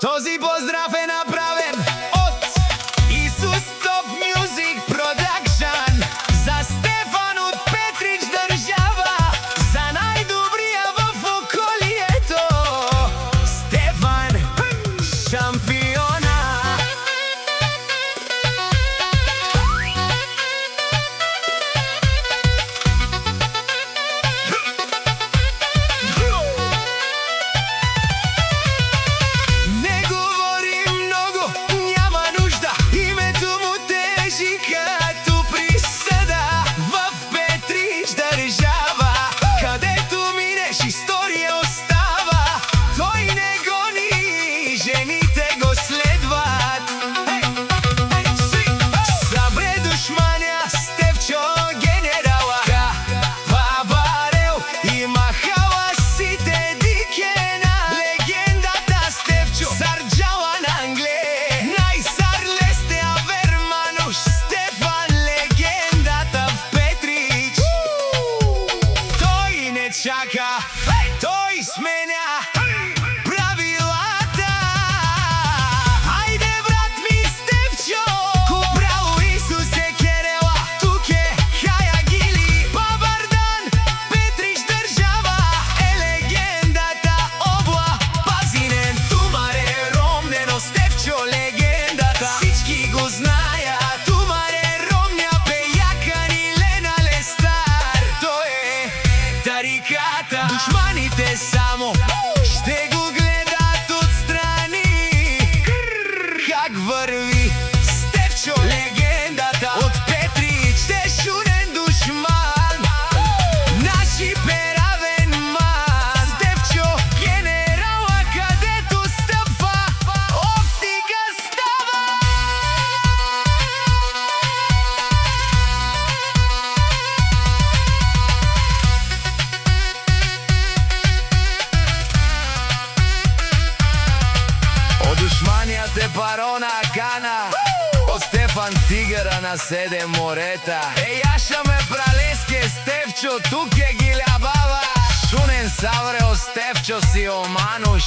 Този поздрав е направен от Исус Топ Мюзик Продакшн за Стефан от Петрич држава, за најдобрија во околието. Стефан, шампиона. Чака, тој сменя правилата. Ајде брат ми Стефчо, ко браво Исусе керела, туке хаја гили. Бабардан, Петрич држава е легендата обла Пазинен. Тумаре ромнено Стефчо легендата, сички го знаја. Тумаре ромња пејака ни Лена Лестар. Тој е тариката. Душманите само ще го гледат отстрани. Как върви Стефчо легендата от Петрич, дежурен душман, наши перавен ман. Стефчо генерала, където стъпва офтика става. Душманият е парона кана, от Стефан тигъра на 7 морета. Яшаме пралеске Стефчо, тук е гилябава. Шунен саврео Стефчо си омануш.